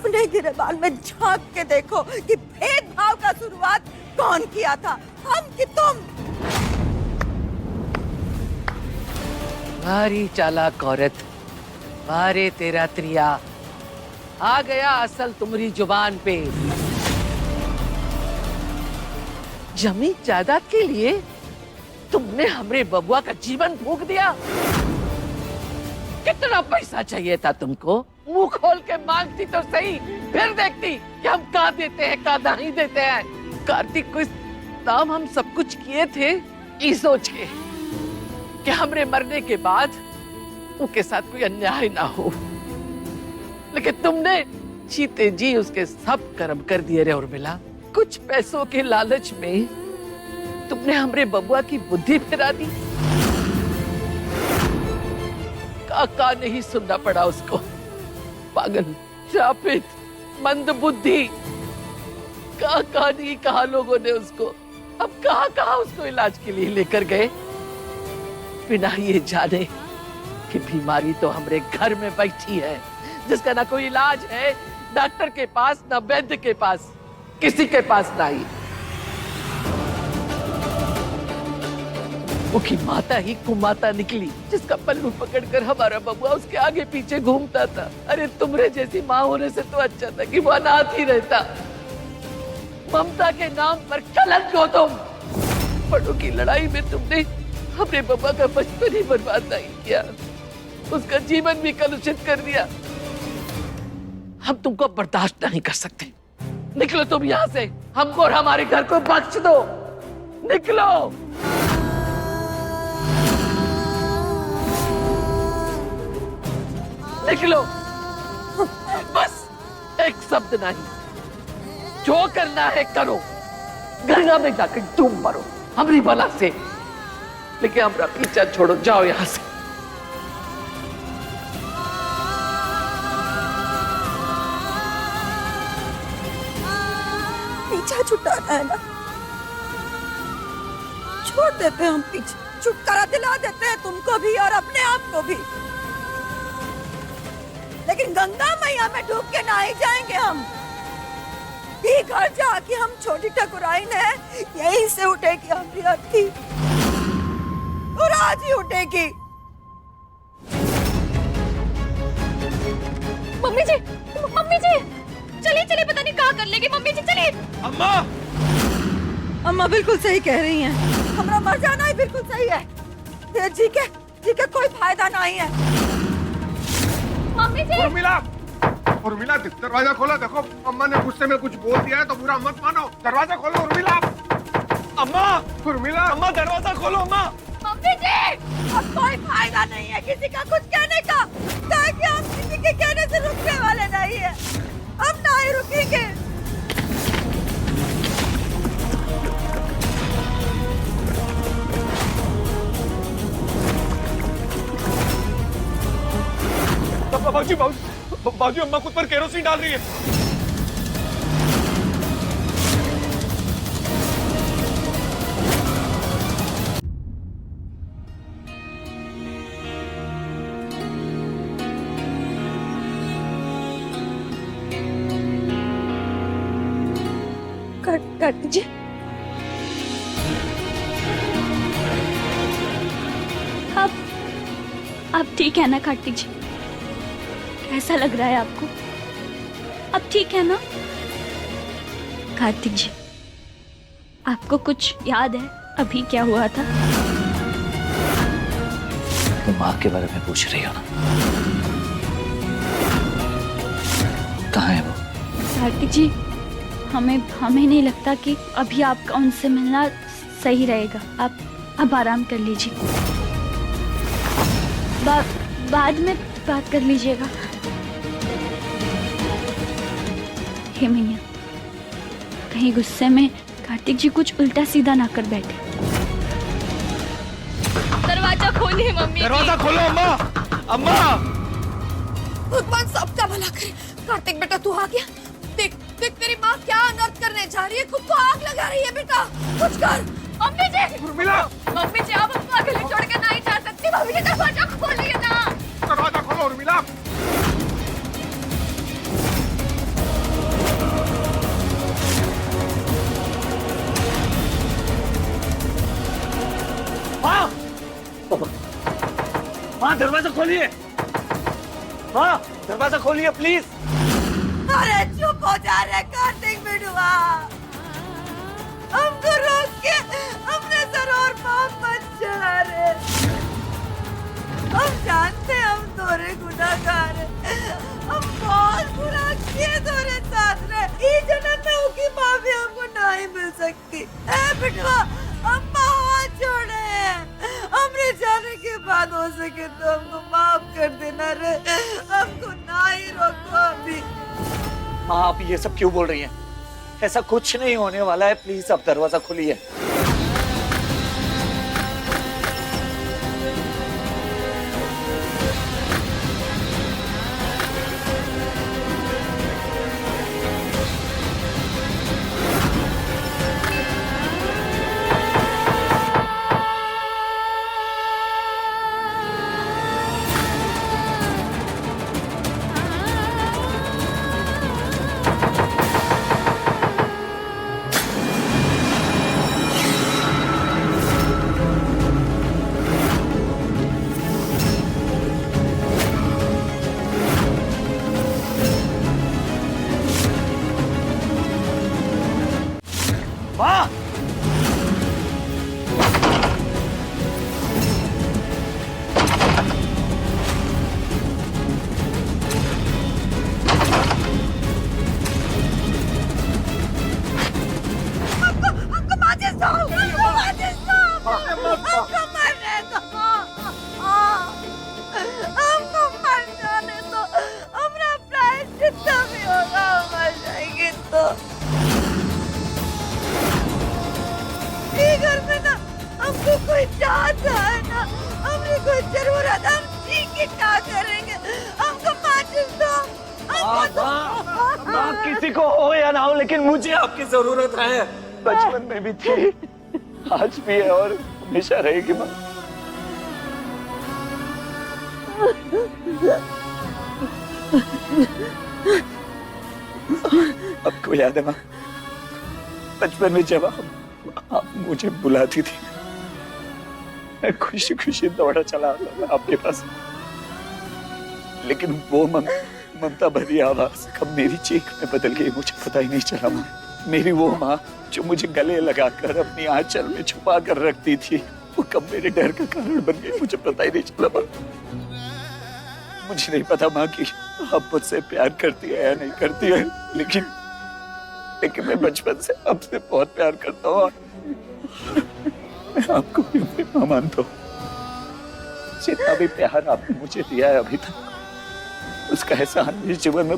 अपने गिरेबान में झांक के देखो कि भेदभाव का शुरुआत कौन किया था, हम कि तुम? भारी चालाक औरत, भारे तेरा त्रिया, आ गया असल तुम्हारी जुबान पे। जमीन जायदाद के लिए तुमने हमरे बबुआ का जीवन फूंक दिया। कितना पैसा चाहिए था तुमको? मुंह खोल के मांगती तो सही, फिर देखती कि हम कहाँ देते हैं कहाँ नहीं देते हैं। कार्तिक को इस दाम हम सब कुछ किए थे ये सोच के कि हमरे मरने के बाद उनके साथ कोई अन्याय ना हो, लेकिन तुमने जीते जी उसके सब कर्म कर दिए रे उर्मिला। कुछ पैसों के लालच में तुमने हमरे बबुआ की बुद्धि फिरा दी। काका नहीं सुनना पड़ा उसको। पागल, शापित, मंदबुद्धि, काका नहीं कहा लोगों ने उसको। अब कहाँ उसको इलाज के लिए लेकर गए, बिना ये जाने कि बीमारी तो हमरे घर में बैठी है, जिसका ना कोई इलाज है, डॉक्टर के पास ना वैद्य के पास, किसी के पास नहीं। वो की माता ही कुमाता निकली, जिसका पल्लू पकड़कर हमारा बबुआ उसके आगे पीछे घूमता था। अरे तुमरे जैसी माँ होने से तो अच्छा था कि वो अनाथ ही रहता। ममता के नाम पर कलंक हो तुम। बड़ों की लड़ाई में तुमने अपने बबुआ का बचपन ही बर्बाद नहीं किया, उसका जीवन भी कलुषित कर दिया। हम तुमको बर्दाश्त नहीं कर सकते। निकलो तुम यहाँ से, हमको और हमारे घर को बख्श दो। निकलो। निकलो, बस एक शब्द नहीं, जो करना है करो। गंगा में जाकर डूब मरो हमारी बला से, लेकिन हमारा पीछा छोड़ो, जाओ यहां से। पीछा छुटाना है ना, छोड़ देते हैं हम पीछे, छुटकारा दिला देते हैं तुमको भी और अपने आप को भी। लेकिन गंगा मैया में डूब के ना ही जाएंगे हम। ये घर जाके हम छोटी ठकुराइन है, यहीं से उठेगी हमारी अर्थी, और आज ही उठेगी। मम्मी जी, चलिए चलिए, पता नहीं कहाँ कर लेगी। मम्मी जी चलिए। अम्मा, अम्मा बिल्कुल सही कह रही हैं, हमारा मर जाना ही बिल्कुल सही है। ये जी के कोई फायदा नहीं है। मम्मी जी। उर्मिला, दरवाजा खोलो। देखो अम्मा ने गुस्से में कुछ बोल दिया है तो बुरा मत मानो। दरवाजा खोलो उर्मिला। उर्मिला, अम्मा दरवाजा खोलो। अम्मा। मम्मी जी, अब कोई फायदा नहीं है किसी का कुछ कहने का, ताकि हम किसी के कहने से रुकने वाले नहीं है। हम ना ही रुकेंगे। बाबूजी, अम्मा खुद पर केरोसिन डाल रही है। काट दीजिए। आप ठीक है ना कार्तिक जी? कैसा लग रहा है आपको? अब ठीक है ना? कार्तिक जी, आपको कुछ याद है अभी क्या हुआ था? तुम माँ के बारे में पूछ रही हो ना? कहाँ है वो? कार्तिक जी, हमें नहीं लगता कि अभी आपका उनसे मिलना सही रहेगा। आप अब आराम कर लीजिए, बाद में बात कर लीजिएगा। हे मैया, कहीं गुस्से में कार्तिक जी कुछ उल्टा सीधा ना कर बैठे। दरवाजा खोलिए मम्मी। दरवाजा खोलो अम्मा। अम्मा, भगवान सबका भला करे। कार्तिक बेटा तू आ गया। देख तेरी माँ क्या अनर्थ करने जा रही है, खुद को आग लगा रही है। बेटा कुछ कर। मम्मी जी, उर्मिला, मम्मी जी, आप हमको अकेले छोड़ के नहीं जा सकती। मम्मी जी दरवाजा खोलिए ना। दरवाजा खोलो उर्मिला। दरवाजा खोलिए माँ, दरवाजा खोलिए प्लीज। अरे चुप हो जा रे कार्तिक बिड़ुआ, हमको रोक के हमने जरूर पाप मत चढ़ा रे। हम जानते हम तोरे गुनाहगार है, हम बहुत बुरा किए तोरे साथ रे। इस जन्म में उनकी माफी हमको नहीं मिल सकती। ए बिटवा, अम्मा हाथ छोड़े, हमने जाने के बाद हो सके तो हमको माफ कर देना रे, हमको ना ही रोको अभी। माँ आप ये सब क्यों बोल रही हैं? ऐसा कुछ नहीं होने वाला है, प्लीज आप दरवाजा खोलिए। माँ हमको माचिस दो, हमको माचिस दो, हमको मरने दो, हमको मर जाने दो, हमारा प्रायश्चित भी होगा, मर जाएंगे तो। ये घर में ना हमको कोई चाहता है ना हमने कोई जरूरत, हम जी के क्या करेंगे, हमको माचिस दो, हमको दो। माँ किसी को हो या ना हो लेकिन मुझे आपकी जरूरत है। बचपन में भी थी, आज भी है और हमेशा रहेगी माँ। आपको याद है माँ, बचपन में जब आप मुझे बुलाती थी, मैं खुशी खुशी दौड़ा चला आता आपके पास, लेकिन वो ममता भरी आवाज कब मेरी चीख में बदल गई मुझे पता ही नहीं चला माँ। मेरी वो माँ जो मुझे गले लगाकर अपनी आंचल में छुपा कर रखती थी, वो कब मेरे डर का कारण बन गई मुझे पता ही नहीं चला माँ। मुझे नहीं पता माँ कि आप मुझसे प्यार करती है या नहीं करती है, लेकिन मैं बचपन से आपसे बहुत प्यार करता हूँ। मैं आपको भी अपनी माँ मानता हूँ। जितना भी प्यार आपने मुझे दिया है अभी तक, उसका एहसान इस जीवन में